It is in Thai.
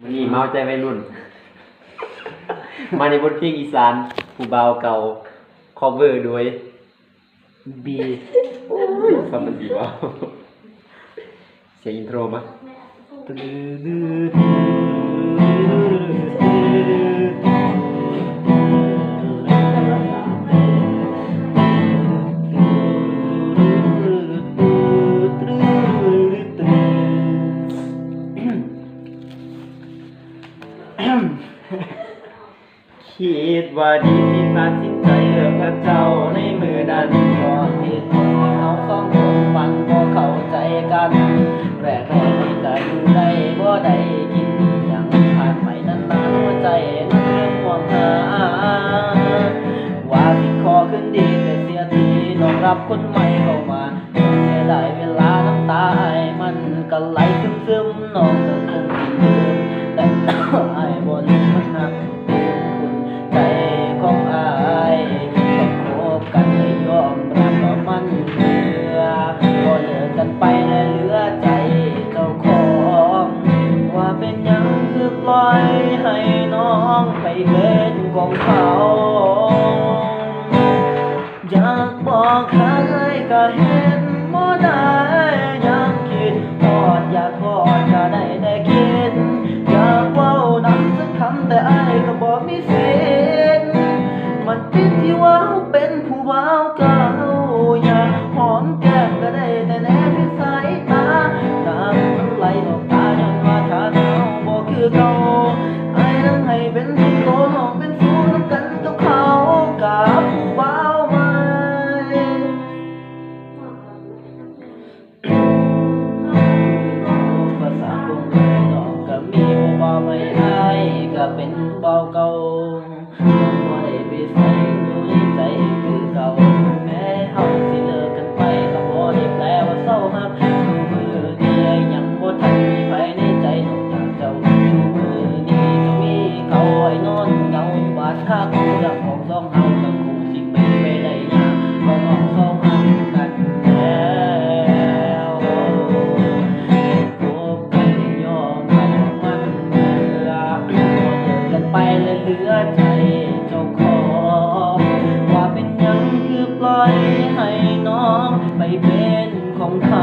วันนี้เมาใจวัยรุ่น มาในบทเพลงอีสานผู้บ่าวเก่า cover โดยบีฟังมันดีวะเสียงอินโทรมาคิดว่าดีที่ตัดสินใจเลือกกับเจ้าในมือนั้นก่อนที่เราสองคนมันบ่เข้าใจกันแรกที่จะอยู่ได้บ่ได้กินอย่างผ่านไปนานๆหัวใจนั้นเริ่มห่วงหาว่าสิขอขึ้นดีแต่เสียทีน้องรับคนใหม่เข้ามาเสียดายเวลาน้ำตามันก็ไหลซึมๆน้องจะคงสิลืมแต่ไอ้บ่ลืมมันหักใจของอายต้องคบกันให้ยอมรับว่ามันเบื่อก็เลิกกันไปและเหลือใจเจ้าของว่าเป็นยังคือปล่อยให้น้องไปเป็นของเขาอยากบอกใครก็เห็นบ่ได้ยังคิดทอดอยากกอดก็ได้แต่คิดอยากเว้านักสักคำแต่อายก็บ่มีสิทธิ์มันติดที่ว่าเป็นผู้บ่าวเก่าอยากหอมแก้มก็ได้แต่แนบที่สายตาน้ำมันไหลออกตาย้อนว่าถ้าเราบ่คือเก่าอายนั้นให้เป็นที่โตน้องเป็นสู้นำกันกับเขากับผู้บ่าวใหม่ภาษาคงเลยน้องก็มีผู้บ่าวใหม่อายก็เป็นผู้บ่าวเก่าบ่ได้ไปใส่อยู่ในใจคือเก่าแม้เฮาสิเลิกกันไปก็บ่ได้แปลว่าเศร้าฮักชูมือนี้ยังบ่ทันมีภายในใจนอกจากเจ้าชูมือนี้จะมีเขาไว้นอนเหงาอยู่บ้านข้างเรื่องของสองเฮาก็คงสิเป็นไปได้ยากเพราะน้องสองฮักกันแล้วคบกันยอมรับว่ามันเบื่อพอเลิกกันไปและเหลือใจเจ้าของว่าเป็นยังคือปล่อยให้น้องไปเป็นของเขา